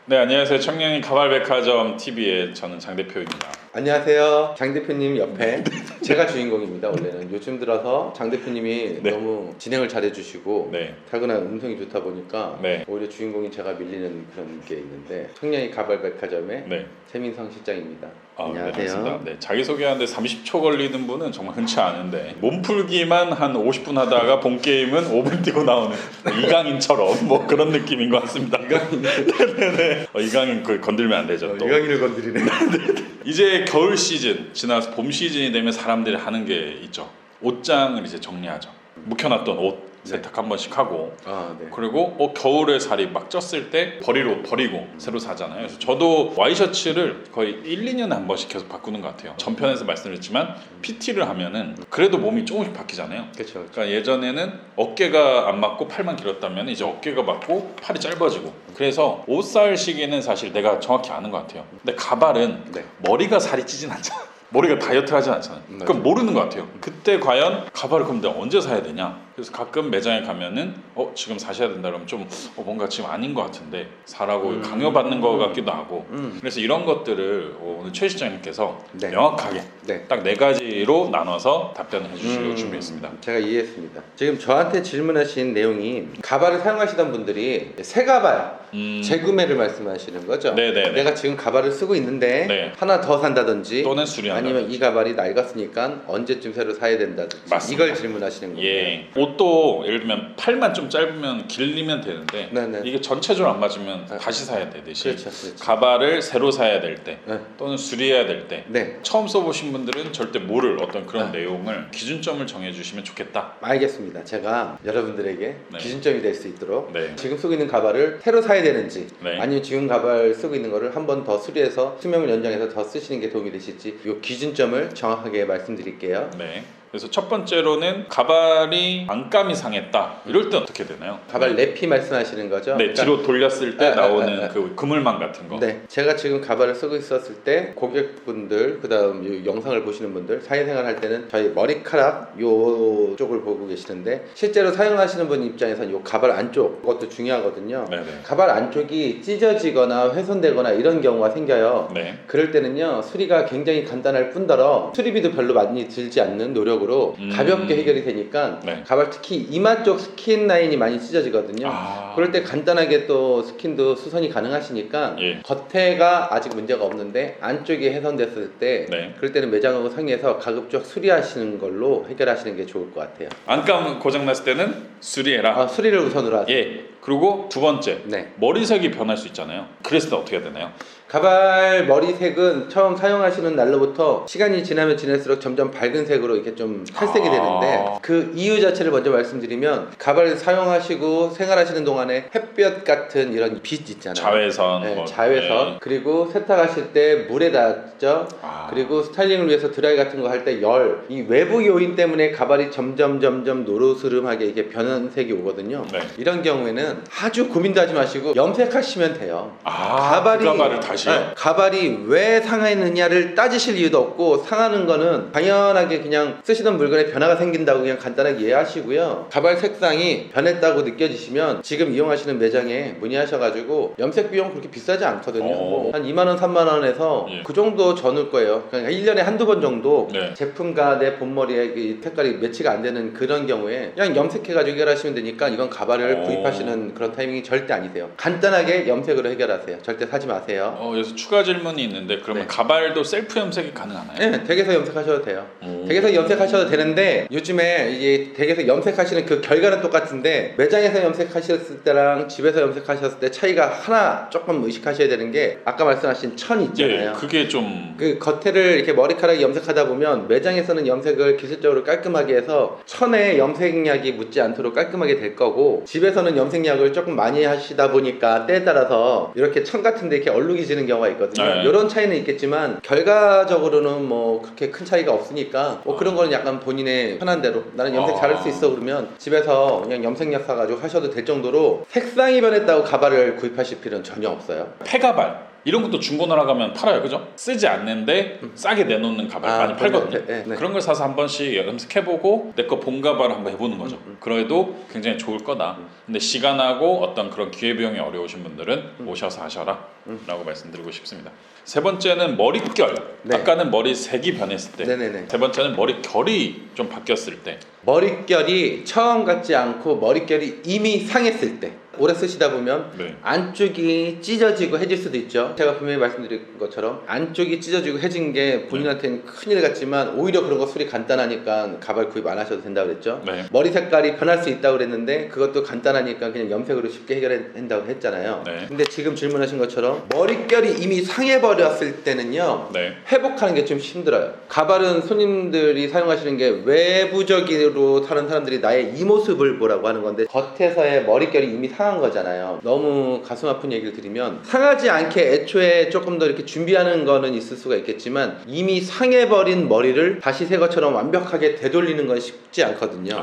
네, 안녕하세요. 청량리 가발백화점 TV의 저는 장 대표입니다. 안녕하세요. 장 대표님 옆에 제가 주인공입니다. 원래는 요즘 들어서 장 대표님이 네. 너무 진행을 잘해주시고 네. 타고난 음성이 좋다 보니까 네. 오히려 주인공인 제가 밀리는 그런 게 있는데 청량리 가발백화점의 네. 최민성 실장입니다. 네, 안녕하세요. 반갑습니다. 네, 자기소개하는데 30초 걸리는 분은 정말 흔치 않은데 몸풀기만 한 50분 하다가 본 게임은 5분 뛰고 나오는 이강인처럼 뭐 그런 느낌인 것 같습니다. 네네네. 이강인 그 건들면 안 되죠. 또. 이강인을 건드리네. 이제 겨울 시즌 지나서 봄 시즌이 되면 사람들이 하는 게 있죠. 옷장을 이제 정리하죠. 묵혀놨던 옷 세탁 한 번씩 하고 네. 그리고 겨울에 살이 막 쪘을 때 버릴 옷 버리고 새로 사잖아요. 그래서 저도 와이셔츠를 거의 1, 2년에 한 번씩 계속 바꾸는 것 같아요. 전편에서 말씀드렸지만 PT를 하면은 그래도 몸이 조금씩 바뀌잖아요. 그렇죠. 그러니까 예전에는 어깨가 안 맞고 팔만 길었다면 이제 어깨가 맞고 팔이 짧아지고 그래서 옷 살 시기는 사실 내가 정확히 아는 것 같아요. 근데 가발은 네. 머리가 살이 찌진 않잖아. 머리가 다이어트 하진 않잖아요. 그럼 모르는 것 같아요. 그때 과연 가발을 그럼 내가 언제 사야 되냐? 그래서 가끔 매장에 가면은 지금 사셔야 된다 그러면 좀 뭔가 지금 아닌 것 같은데 사라고 강요받는 것 같기도 하고 그래서 이런 것들을 오늘 최 실장님께서 네. 명확하게 네. 딱 4가지로 나눠서 답변을 해주시려고 준비했습니다. 제가 이해했습니다. 지금 저한테 질문하신 내용이 가발을 사용하시던 분들이 새 가발 재구매를 말씀하시는 거죠? 네네네. 내가 지금 가발을 쓰고 있는데 네. 하나 더 산다든지 또는 수리한다든지. 아니면 이 가발이 낡았으니까 언제쯤 새로 사야 된다든지 맞습니다. 이걸 질문하시는 거예요. 예. 옷도 예를 들면 팔만 좀 짧으면 길리면 되는데 네네. 이게 전체적으로 안 맞으면 다시 사야 되듯이 그렇죠. 가발을 새로 사야 될 때 네. 또는 수리해야 될 때 네. 처음 써보신 분들은 절대 모를 어떤 그런 내용을 기준점을 정해주시면 좋겠다. 알겠습니다. 제가 여러분들에게 네. 기준점이 될 수 있도록 네. 지금 쓰고 있는 가발을 새로 사야 되는지 네. 아니면 지금 가발 쓰고 있는 거를 한 번 더 수리해서 수명을 연장해서 더 쓰시는 게 도움이 되실지 이 기준점을 정확하게 말씀드릴게요. 네. 그래서 첫 번째로는 가발이 안감이 상했다. 이럴 때 어떻게 되나요? 가발 랩이 말씀하시는 거죠? 네, 그러니까 뒤로 돌렸을 때 나오는 아. 그 그물망 같은 거. 네, 제가 지금 가발을 쓰고 있었을 때 고객분들 그다음 이 영상을 보시는 분들 사회생활 할 때는 저희 머리카락 요 쪽을 보고 계시는데 실제로 사용하시는 분 입장에서는 요 가발 안쪽 그것도 중요하거든요. 네네. 가발 안쪽이 찢어지거나 훼손되거나 이런 경우가 생겨요. 네. 그럴 때는요 수리가 굉장히 간단할 뿐더러 수리비도 별로 많이 들지 않는 노력으로 가볍게 해결이 되니까 네. 가발 특히 이마 쪽 스킨 라인이 많이 찢어지거든요. 그럴 때 간단하게 또 스킨도 수선이 가능하시니까 예. 겉에가 아직 문제가 없는데 안쪽이 훼손됐을 때 네. 그럴 때는 매장하고 상의해서 가급적 수리하시는 걸로 해결하시는 게 좋을 것 같아요. 안감 고장 났을 때는 수리해라. 수리를 우선으로 하세요. 예. 그리고 두 번째, 네. 머리색이 변할 수 있잖아요. 그랬을 때 어떻게 해야 되나요? 가발 머리색은 처음 사용하시는 날로부터 시간이 지나면 지날수록 점점 밝은 색으로 이렇게 좀 탈색이 되는데 그 이유 자체를 먼저 말씀드리면 가발을 사용하시고 생활하시는 동안에 햇볕 같은 이런 빛 있잖아요. 자외선. 네, 뭐, 자외선. 네. 그리고 세탁하실 때 물에 닿죠. 그리고 스타일링을 위해서 드라이 같은 거 할 때 열. 이 외부 요인 때문에 가발이 점점 노르스름하게 이렇게 변색이 오거든요. 네. 이런 경우에는 아주 고민도 하지 마시고 염색하시면 돼요. 가발을 다시요? 네, 가발이 왜 상했느냐를 따지실 이유도 없고 상하는 거는 당연하게 그냥 쓰시던 물건에 변화가 생긴다고 그냥 간단하게 이해하시고요. 가발 색상이 변했다고 느껴지시면 지금 이용하시는 매장에 문의하셔가지고 염색 비용 그렇게 비싸지 않거든요. 뭐 한 2만원 3만원에서 예. 그 정도 전을 거예요. 그러니까 1년에 한두 번 정도 네. 제품과 내 본머리의 그 색깔이 매치가 안 되는 그런 경우에 그냥 염색해가지고 해결하시면 되니까 이건 가발을 구입하시는 그런 타이밍이 절대 아니세요. 간단하게 염색으로 해결하세요. 절대 사지 마세요. 여기서 추가 질문이 있는데 그러면 네. 가발도 셀프 염색이 가능하나요? 네, 댁에서 염색하셔도 돼요. 댁에서 염색하셔도 되는데 요즘에 이게 댁에서 염색하시는 그 결과는 똑같은데 매장에서 염색하셨을 때랑 집에서 염색하셨을 때 차이가 하나 조금 의식하셔야 되는 게 아까 말씀하신 천 있잖아요. 예, 그게 좀 그 겉에를 이렇게 머리카락에 염색하다 보면 매장에서는 염색을 기술적으로 깔끔하게 해서 천에 염색약이 묻지 않도록 깔끔하게 될 거고 집에서는 염색약을 조금 많이 하시다 보니까 때에 따라서 이렇게 천 같은데 이렇게 얼룩이 지는 경우가 있거든요. 네. 이런 차이는 있겠지만 결과적으로는 뭐 그렇게 큰 차이가 없으니까 뭐 그런 거는 약간 본인의 편한 대로 나는 염색 잘할 수 있어 그러면 집에서 그냥 염색약 사가지고 하셔도 될 정도로 색상이 변했다고 가발을 구입하실 필요는 전혀 없어요. 폐가발 이런 것도 중고 나라가면 팔아요, 그죠? 쓰지 않는데 싸게 내놓는 가발 많이 팔거든요. 네. 그런 걸 사서 한 번씩 염색해보고 내 거 본 가발을 한번 해보는 거죠. 그래도 굉장히 좋을 거다. 근데 시간하고 어떤 그런 기회비용이 어려우신 분들은 오셔서 하셔라 라고 말씀드리고 싶습니다. 세 번째는 머릿결. 네. 아까는 머리 색이 변했을 때. 네네네. 세 번째는 머릿결이 좀 바뀌었을 때. 머릿결이 처음 같지 않고 머릿결이 이미 상했을 때 오래 쓰시다 보면 네. 안쪽이 찢어지고 해질 수도 있죠. 제가 분명히 말씀드린 것처럼 안쪽이 찢어지고 해진 게 본인한테는 큰일 같지만 오히려 그런 거 수리 간단하니까 가발 구입 안 하셔도 된다고 그랬죠. 네. 머리 색깔이 변할 수 있다고 그랬는데 그것도 간단하니까 그냥 염색으로 쉽게 해결한다고 했잖아요. 네. 근데 지금 질문하신 것처럼 머릿결이 이미 상해버렸을 때는요, 네. 회복하는 게 좀 힘들어요. 가발은 손님들이 사용하시는 게 외부적으로 사는 사람들이 나의 이 모습을 보라고 하는 건데 겉에서의 머릿결이 이미 상한 거잖아요. 너무 가슴 아픈 얘기를 드리면 상하지 않게 애초에 조금 더 이렇게 준비하는 거는 있을 수가 있겠지만 이미 상해버린 머리를 다시 새 것처럼 완벽하게 되돌리는 건 쉽지 않거든요.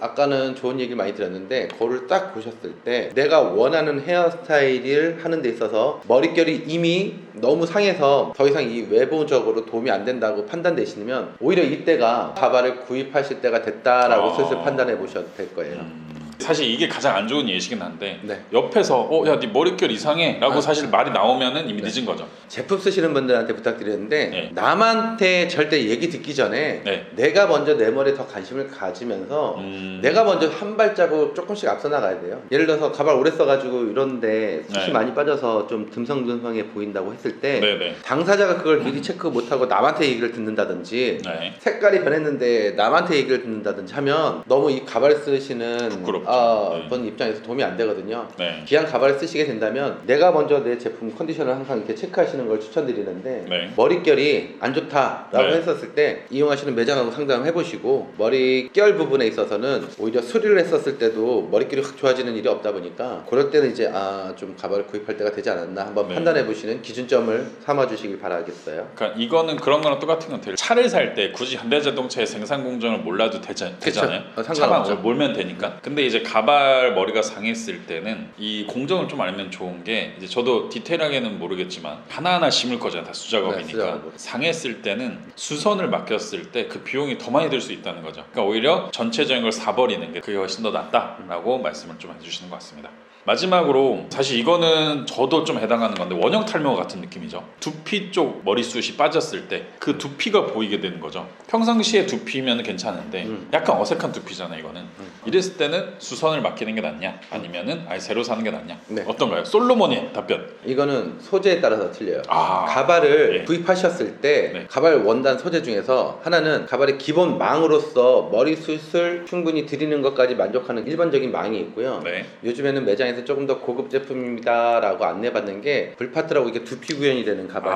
아까는 좋은 얘기를 많이 드렸는데 거울을 딱 보셨을 때 내가 원하는 헤어스타일을 하는 데 있어서 머릿결이 이미 너무 상해서 더 이상 이 외부적으로 도움이 안 된다고 판단되시면 오히려 이때가 가발을 구입하실 때가 됐다라고 슬슬 판단해 보셔도 될 거예요. 사실 이게 가장 안 좋은 예시긴 한데 네. 옆에서 야, 네 머릿결 이상해 라고 사실 말이 나오면은 이미 늦은 거죠. 제품 쓰시는 분들한테 부탁드리는데 네. 남한테 절대 얘기 듣기 전에 네. 내가 먼저 내 머리에 더 관심을 가지면서 내가 먼저 한 발자국 조금씩 앞서 나가야 돼요. 예를 들어서 가발 오래 써가지고 이런데 숱이 네. 많이 빠져서 좀 듬성듬성해 보인다고 했을 때 네네. 당사자가 그걸 미리 체크 못하고 남한테 얘기를 듣는다든지 네. 색깔이 변했는데 남한테 얘기를 듣는다든지 하면 너무 이 가발 쓰시는 부끄럽죠. 분 입장에서 도움이 안 되거든요. 네. 기왕 가발을 쓰시게 된다면 내가 먼저 내 제품 컨디션을 항상 이렇게 체크하시는 걸 추천드리는데 네. 머릿결이 안 좋다라고 네. 했었을 때 이용하시는 매장하고 상담을 해보시고 머릿결 부분에 있어서는 오히려 수리를 했었을 때도 머릿결이 확 좋아지는 일이 없다 보니까 그럴 때는 이제 좀 가발을 구입할 때가 되지 않았나 한번 네. 판단해 보시는 기준점을 삼아 주시길 바라겠어요. 그러니까 이거는 그런 거랑 똑같은 것 같아요. 차를 살 때 굳이 현대자동차의 생산 공정을 몰라도 되잖아요. 상관없죠. 차만 몰면 되니까. 근데 이제 가발 머리가 상했을 때는 이 공정을 좀 알면 좋은 게 이제 저도 디테일하게는 모르겠지만 하나하나 심을 거잖아요. 다 수작업이니까. 네, 수작업으로. 상했을 때는 수선을 맡겼을 때 그 비용이 더 많이 들 수 있다는 거죠. 그러니까 오히려 전체적인 걸 사버리는 게 그게 훨씬 더 낫다라고 말씀을 좀 해주시는 것 같습니다. 마지막으로 사실 이거는 저도 좀 해당하는 건데 원형 탈모 같은 느낌이죠. 두피 쪽 머리숱이 빠졌을 때 그 두피가 보이게 되는 거죠. 평상시에 두피면 괜찮은데 약간 어색한 두피잖아요. 이거는 이랬을 때는 수선을 맡기는 게 낫냐 아니면은 아예 새로 사는 게 낫냐. 네. 어떤가요? 솔로몬의 답변. 이거는 소재에 따라서 틀려요. 아, 가발을 네. 구입하셨을 때 네. 가발 원단 소재 중에서 하나는 가발의 기본 망으로서 머리숱을 충분히 드리는 것까지 만족하는 일반적인 망이 있고요. 네. 요즘에는 매장에서 조금 더 고급 제품입니다 라고 안내받는 게 불파트라고 이게 두피 구현이 되는 가발.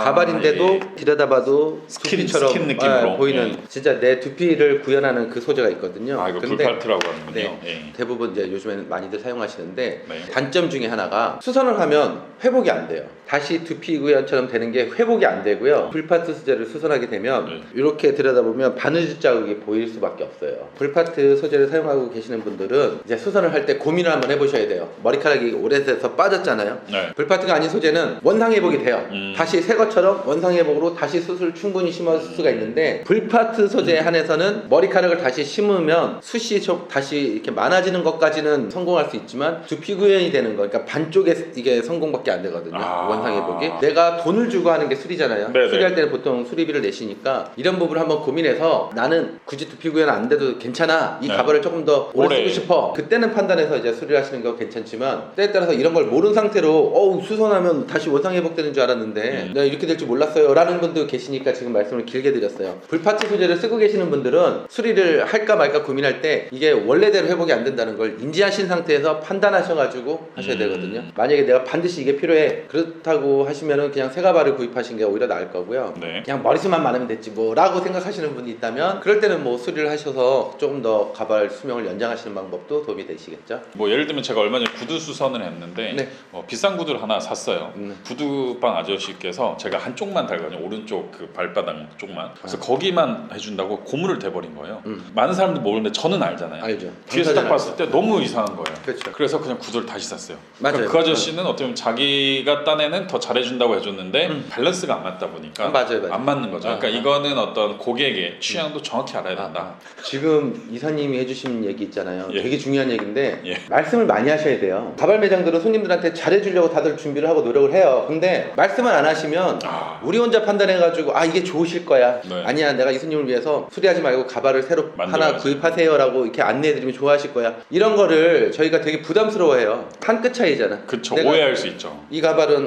가발인데도 예. 들여다봐도 두피처럼 스킨 느낌으로 보이는 예. 진짜 내 두피를 구현하는 그 소재가 있거든요. 아 이거 근데 불팔트라고 하는군요. 네. 예. 대부분 이제 요즘에는 많이들 사용하시는데 네. 단점 중에 하나가 수선을 하면 회복이 안 돼요. 다시 두피 구현처럼 되는 게 회복이 안 되고요. 불파트 소재를 수선하게 되면 네. 이렇게 들여다보면 바느질 자국이 보일 수밖에 없어요. 불파트 소재를 사용하고 계시는 분들은 이제 수선을 할 때 고민을 한번 해보셔야 돼요. 머리카락이 오래돼서 빠졌잖아요. 네. 불파트가 아닌 소재는 원상 회복이 돼요. 다시 새 것처럼 원상 회복으로 다시 숱을 충분히 심을 수가 있는데 불파트 소재에 한해서는 머리카락을 다시 심으면 숱이 좀 다시 이렇게 많아지는 것까지는 성공할 수 있지만 두피 구현이 되는 거, 그러니까 반쪽에 이게 성공밖에 안 되거든요. 원상 회복이. 내가 돈을 주고 하는 게 수리잖아요. 네네. 수리할 때는 보통 수리비를 내시니까 이런 부분을 한번 고민해서 나는 굳이 두피 구현 안 돼도 괜찮아. 이 네. 가발을 조금 더 오래 오래. 쓰고 싶어. 그때는 판단해서 이제 수리를 하시는 거 괜찮지만 때에 따라서 이런 걸 모르는 상태로 수선하면 다시 원상 회복되는 줄 알았는데 내가 이렇게 될 줄 몰랐어요 라는 분도 계시니까 지금 말씀을 길게 드렸어요. 불파트 소재를 쓰고 계시는 분들은 수리를 할까 말까 고민할 때 이게 원래대로 회복이 안 된다는 걸 인지하신 상태에서 판단하셔가지고 하셔야 되거든요. 만약에 내가 반드시 이게 필요해 그렇다고 하시면은 그냥 새 가발을 구입하신 게 오히려 나을 거고요. 네. 그냥 머리숱만 많으면 됐지 뭐 라고 생각하시는 분이 있다면 그럴 때는 뭐 수리를 하셔서 조금 더 가발 수명을 연장하시는 방법도 도움이 되시겠죠. 뭐 예를 들면 제가 얼마 전에 구두 수선을 했는데 네. 비싼 구두를 하나 샀어요. 구두방 아저씨께서 제가 한쪽만 달거든요. 오른쪽 그 발바닥 쪽만. 그래서 거기만 해준다고 고무를 대버린 거예요. 많은 사람들 모르는데 저는 알잖아요. 알죠. 뒤에서 딱 당사자는 봤을 때 너무 이상한 거예요. 그렇죠. 그래서 그냥 구두를 다시 샀어요. 맞아요. 그러니까 그 아저씨는 어떻게 보면 자기가 딴에는 처음에는 더 잘해준다고 해줬는데 밸런스가 안 맞다 보니까 맞아요. 안 맞는 거죠. 그러니까 이거는 어떤 고객의 취향도 정확히 알아야 된다. 지금 이사님이 해주신 얘기 있잖아요. 예. 되게 중요한 얘기인데 예. 말씀을 많이 하셔야 돼요. 가발 매장들은 손님들한테 잘해주려고 다들 준비를 하고 노력을 해요. 근데 말씀을 안 하시면 우리 혼자 판단해가지고 이게 좋으실 거야. 네. 아니야, 내가 이 손님을 위해서 수리하지 말고 가발을 새로 하나 만들어야지. 구입하세요라고 이렇게 안내해드리면 좋아하실 거야. 이런 거를 저희가 되게 부담스러워해요. 한 끗 차이잖아. 그쵸. 내가 오해할 수 있죠. 이 가발은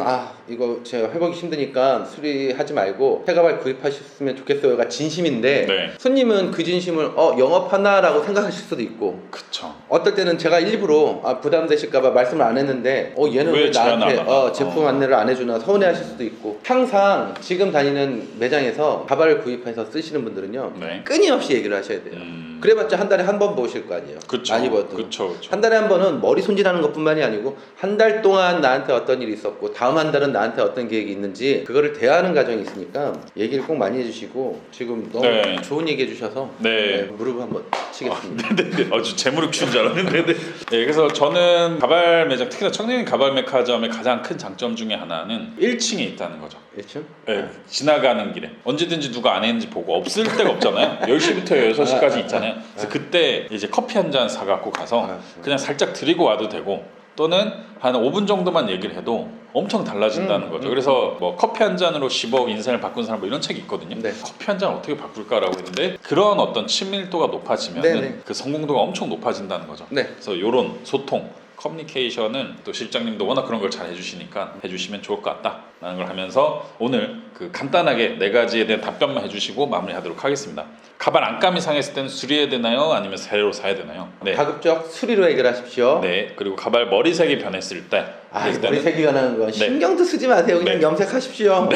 이거 제가 회복이 힘드니까 수리하지 말고 새 가발 구입하셨으면 좋겠어요가 진심인데 네. 손님은 그 진심을 영업하나라고 생각하실 수도 있고 그쵸. 어떨 때는 제가 일부러 부담되실까봐 말씀을 안 했는데 얘는 왜 왜 나한테 제안 안 하나? 제품 안내를 안 해주나 서운해하실 수도 있고 항상 지금 다니는 매장에서 가발을 구입해서 쓰시는 분들은요 네. 끊임없이 얘기를 하셔야 돼요. 그래봤자 한 달에 한 번 보실 거 아니에요. 그쵸. 많이 봐도. 그쵸. 한 달에 한 번은 머리 손질하는 것뿐만이 아니고 한 달 동안 나한테 어떤 일이 있었고 다음 한 달은 나한테 어떤 계획이 있는지 그거를 대화하는 과정이 있으니까 얘기를 꼭 많이 해주시고 지금 너무 네. 좋은 얘기 해주셔서 네. 무릎 한번 치겠습니다. 네네. 아주 재무릎 추운 줄 알았는데. 네. 그래서 저는 가발 매장, 특히나 청량리 가발 메카점의 가장 큰 장점 중에 하나는 1층에 있다는 거죠. 1층? 네, 지나가는 길에 언제든지 누가 안 했는지 보고 없을 때가 없잖아요. 10시부터 6시까지 있잖아요. 그래서 그때 이제 커피 한 잔 사갖고 가서 그냥 살짝 드리고 와도 되고 또는 한 5분 정도만 얘기를 해도 엄청 달라진다는 거죠. 그래서 뭐 커피 한 잔으로 10억 인생을 바꾼 사람 뭐 이런 책이 있거든요. 네. 커피 한 잔 어떻게 바꿀까라고 했는데 그런 어떤 친밀도가 높아지면 네네. 그 성공도가 엄청 높아진다는 거죠. 네. 그래서 이런 소통 커뮤니케이션은 또 실장님도 워낙 그런 걸 잘 해주시니까 해주시면 좋을 것 같다라는 걸 하면서 오늘 그 간단하게 4가지에 대한 답변만 해주시고 마무리하도록 하겠습니다. 가발 안감이 상했을 때는 수리해야 되나요? 아니면 새로 사야 되나요? 네. 가급적 수리로 해결하십시오. 네. 그리고 가발 머리색이 변했을 때 그랬을 때는 머리색이 가는 건 신경도 쓰지 마세요. 그냥 네. 염색하십시오.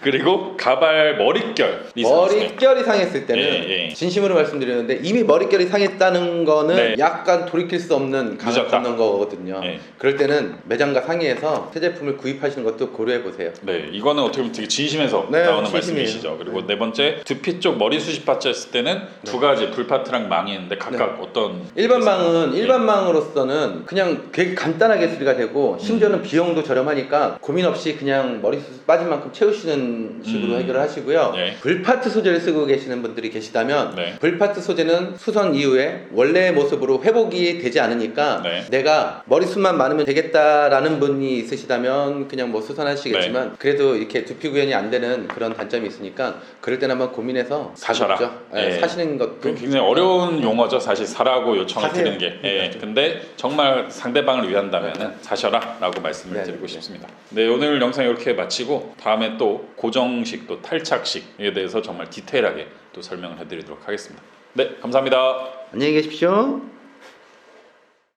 그리고 가발 머릿결이 상했을 때 머릿결이 상했을 때는 예. 진심으로 말씀드리는데 이미 머릿결이 상했다는 거는 네. 약간 돌이킬 수 없는 강압 늦었다. 없는 거거든요. 네. 그럴 때는 매장과 상의해서 새 제품을 구입하시는 것도 고려해 보세요. 네, 이거는 어떻게 보면 되게 진심에서 네, 나오는 진심이에요. 말씀이시죠. 그리고 네 번째, 두피 쪽 머리 수십 파트 했을 때는 두 가지 불파트랑 망이 있는데 각각 어떤 일반 망은 예. 일반 망으로서는 그냥 되게 간단하게 수리가 되고 심지어는 비용도 저렴하니까 고민 없이 그냥 머리숱 빠진 만큼 채우시는 식으로 해결을 하시고요. 네. 불파트 소재를 쓰고 계시는 분들이 계시다면 네. 불파트 소재는 수선 이후에 원래의 모습으로 회복이 되지 않으니까 네. 내가 머리숱만 많으면 되겠다라는 분이 있으시다면 그냥 뭐 수선하시겠지만 그래도 이렇게 두피 구현이 안 되는 그런 단점이 있으니까 그럴 때는 한번 고민해서 사셔라. 네, 사시는 것도 굉장히 어려운 용어죠. 사실 사라고 요청을 사세요. 드리는 게. 예. 근데 정말 상대방을 위한다면은 사셔라라고 말씀을 네. 드리고 싶습니다. 네, 오늘 영상 이렇게 마치고 다음에 또 고정식 또 탈착식에 대해서 정말 디테일하게 또 설명을 해드리도록 하겠습니다. 네, 감사합니다. 안녕히 계십시오.